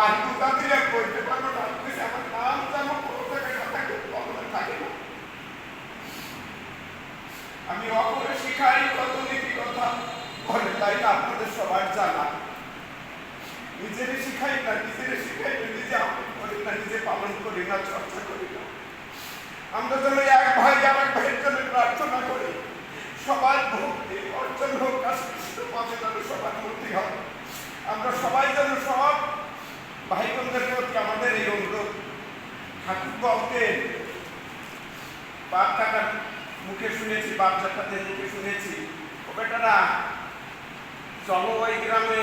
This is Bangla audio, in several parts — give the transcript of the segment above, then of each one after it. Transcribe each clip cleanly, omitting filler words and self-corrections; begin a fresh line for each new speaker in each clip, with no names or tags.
বাড়িটা দিলে বলতে পারবো না, আমার নাম যেমন কোনো জায়গায় থাকে থাকে না। আমি অপরে শিখাই কত নীতি কথা বলে, তাই না আপনাদের সবার জানা। নিজেরে শিখাই না, নিজেরে শিখাই না, নিজে আমল করি না, নিজে পালন করি না, চর্চা করি না। আমরা যেন এক ভাই আর এক ভাইয়ের জন্য প্রার্থনা করি, সবার ভক্তি অর্জন হোক, কাশ্মীর পথে যেন সবার মূর্তি হয়। আমরা সবাই যেন সব ভাই বোনদের প্রতি আমাদের এই অনুরোধ। ঠাকুর বলতেন, বাপ কাকার মুখে শুনেছি, বাপ চাচাদের মুখে শুনেছি, ও বেটারা চলো ওই গ্রামে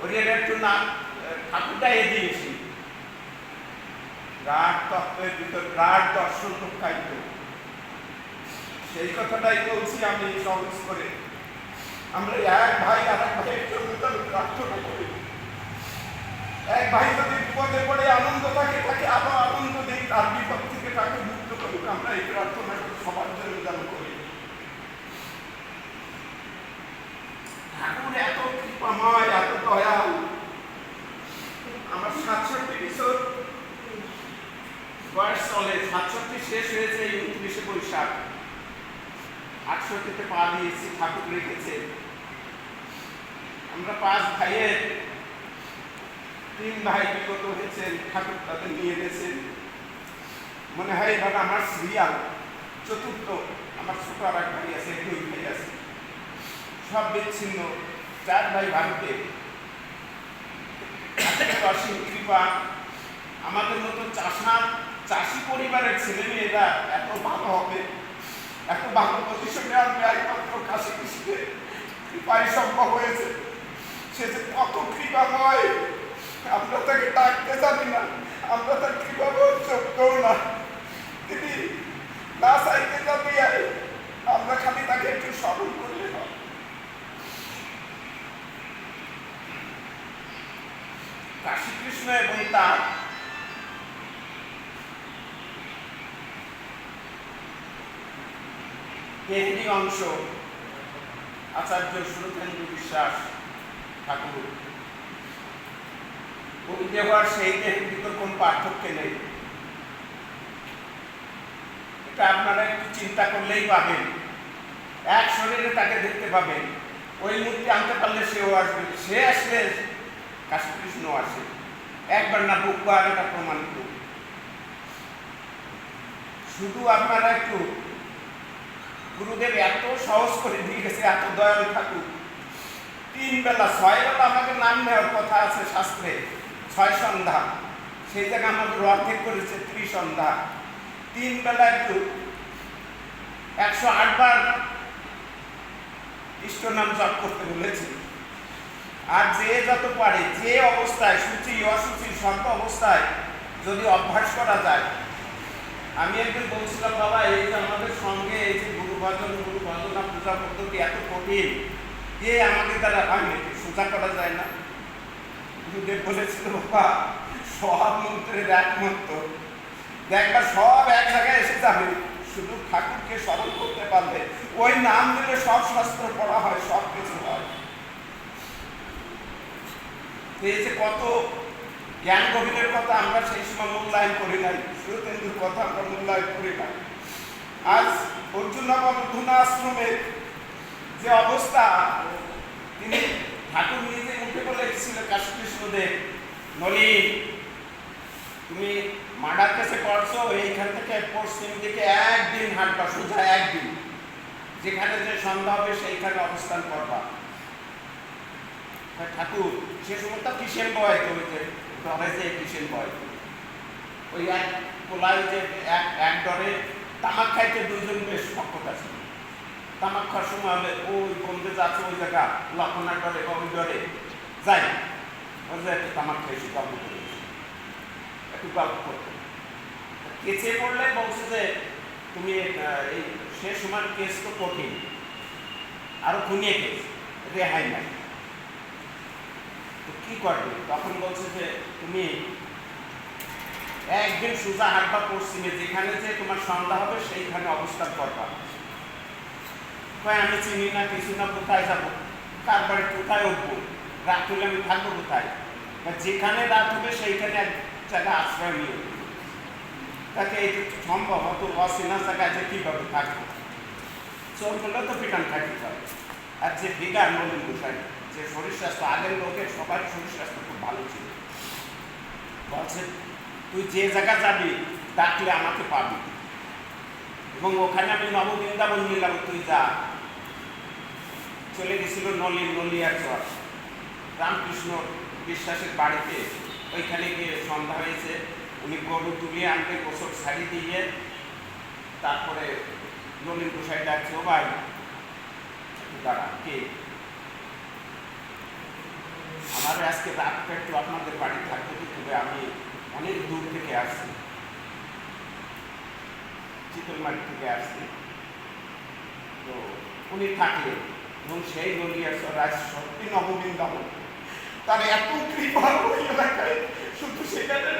ওর একটু না ঠাকুরটা দিয়েছি, গাঢ় তত্ত্বের ভিতর গাঢ় দর্শন লুকায়িত। সেই কথাটাই বলছি আমি সহজ করে। আমরা এক ভাই আর এক ভাইয়ের জন্য প্রার্থনা করি। এক ভাই যদি বিপদে পড়ে আনন্দ থাকে, তাকে আরো আনন্দ দিই, তার বিপদ থেকে তাকে মুক্ত করুক। আমরা এই প্রার্থনা সবার জন্য যেন করি। ঠাকুর এত কৃপাময়, এত দয়াল। আমার 67 বছর বয়স চলে, 67 শেষ হয়েছে এই 29শে বৈশাখ। 68-তে পা দিয়েছি, ঠাকুর রেখেছে। আমরা 5 ভাইয়ের 3 ভাই বিগত হয়েছেন, ঠাকুর তাদের নিয়ে গেছেন। মনে হয় এবার আমার সিরিয়াল চতুর্থ। আমার ছোট আর এক ভাই আছে, 2 ভাই আছে, সব বিচ্ছিন্ন। 4 ভাই ভারতে। অসীম কৃপা। আমাদের মতো চাষি পরিবারের ছেলে মেয়েরা এত ভালো হবে, এত ভালো পজিশনে আসবে একমাত্র কাশী কৃষ্ণের কৃপায় সম্ভব হয়েছে। সে যে কত কৃপাময়, আমরা তাকে ডাকতে জানি না, আমরা তার কৃপা যোগ্যও না। তিনি না চাইতে যাবি, আমরা খালি তাকে একটু স্মরণ করলে হয়। কাশী কৃষ্ণ এবং তার তেহরি অংশ আচার্য সুরেন্দ্র বিশ্বাস ঠাকুর, ওই দেওয়ার সেই দেহের ভিতর কোন পার্থক্য নেই। এটা আপনারা একটু চিন্তা করলেই পাবেন। এক শরীরে তাকে দেখতে পাবেন। ওই মূর্তি আনতে পারলে সেও আসবে, সে আসলে কাশী কৃষ্ণ আসে। একবার না বহুবার এটা প্রমাণিত। শুধু আপনারা একটু, গুরুদেব এত সহজ করে দিয়ে গেছে, এত দয়ালু ঠাকুর। 3 বেলা 6 বেলা আমাকে নাম নেওয়ার কথা আছে শাস্ত্রে, 6 সন্ধ্যা। সেই জায়গায় আমাদের অর্ধেক করেছে 3 সন্ধ্যা। 3 বেলা একটু 108 বার ইষ্ট নাম জপ করতে বলেছে। আর যে যত পারে, যে অবস্থায়, সূচি অসুচি সর্ব অবস্থায় যদি অভ্যাস করা যায়। আমি একদিন বলছিলাম, বাবা এই যে আমাদের সঙ্গে এই যে গুরু ভজনা পূজা পদ্ধতি এত কঠিন, যে আমাদের দ্বারা হয় নাকি, সোজা করা যায় না? গুরুদেব বলেছিল, বাবা সব মন্ত্রের একমাত্র দেখবা সব এক জায়গায় এসে যাবে, শুধু ঠাকুরকে স্মরণ করতে পারলে, ওই নাম দিলে সব শাস্ত্র পড়া হয়, সব কিছু হয়। এই যে কত জ্ঞান গভীরের কথা আমরা সেই সময় মূল্যায়ন করি নাই, সুরেন্দ্রর কথা আমরা মূল্যায়ন করি নাই। আজ অর্জুনা আশ্রমের যে অবস্থা, তিনি ঠাকুর নিজে মুখে বলে এসেছিল কাশী কৃষ্ণদেব, নলিন তুমি মার্ডার কেসে করছো, এইখান থেকে পশ্চিম দিকে একদিন হাঁটবা, সোজা একদিন, যেখানে যে সন্ধ্যা হবে সেইখানে অবস্থান করবা। ঠাকুর সে সময় তো কিসেন বয়, ওই যে ডরে যে কিসেন বয়, ওই এক কোলায় যে এক ডরে তামাক খাইতে 2 জন বেশ পক্ষতা ছিল। তামাক খাওয়ার সময় হলে ওই বন্ধে যাচ্ছে ওই জায়গা লক্ষণার ডরে বা ওই ডরে যাই, ওই যে একটু তামাক খাইছি, গল্প করে একটু গল্প করতে কেচে পড়লে বলছে যে তুমি এই সে সময় কেস তো কঠিন, আরো খুনিয়ে কেস, রেহাই নাই, তো কি করবে? তখন বলছে যে তুমি একদিন সোজা হাঁটবা পশ্চিমে, যেখানে যে তোমার সন্ধ্যা হবে সেইখানে অবস্থান করবা। আমি চিনি না, কিছু না, কোথায় যাবো, কার বাড়ি কোথায় উঠবো, রাত হলে আমি থাকবো কোথায়? বা যেখানে রাত হবে সেইখানে এক জায়গায় আশ্রয় নিয়ে তাকে এই সম্ভব হতো অচেনা জায়গায় যে কীভাবে থাকবে চোর করলে তো পিটান খাইতে পারে। আর যে বিগার নলিন গোসাই যে শরীর স্বাস্থ্য আগের লোকের সবার শরীর স্বাস্থ্য খুব ভালো ছিল, বলছে তুই যে জায়গা যাবি ডাকলে আমাকে পাবি, এবং ওখানে আমি নববৃন্দাবন নিলাম, তুই যা। চলে গেছিল নলিয়ার চর রামকৃষ্ণ বিশ্বাসের বাড়িতে। ওইখানে গিয়ে সন্ধ্যা হয়েছে, উনি গরু তুলিয়ে আনতে গোসল শাড়ি দিয়ে তারপরে নলিন গোসাই ডাকছে, ও ভাই দাঁড়া, কে? আমার আজকে রাতটা একটু আপনাদের বাড়ি থাকতে দিতে, আমি অনেক দূর থেকে আসছি, চিতলমারি থেকে আসছি। তো উনি থাকলেন এবং সেই নলিয়ার রাজ সত্যি নববৃন্দাবন, তার এত কৃপা ওই এলাকায়, শুধু সেখানে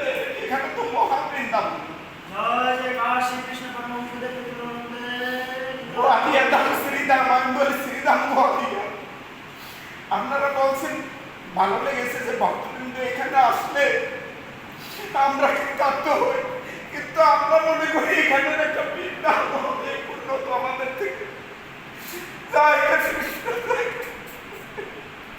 এখানে তো মহাবৃন্দাবন। আপনারা বলছেন ভালো লেগেছে যে ভক্তবৃন্দ এখানে আসলে আমরা কাঁদতে হই, কিন্তু আমরা মনে করি এখানে একটা বৃন্দাবন উন্নত আমাদের থেকে।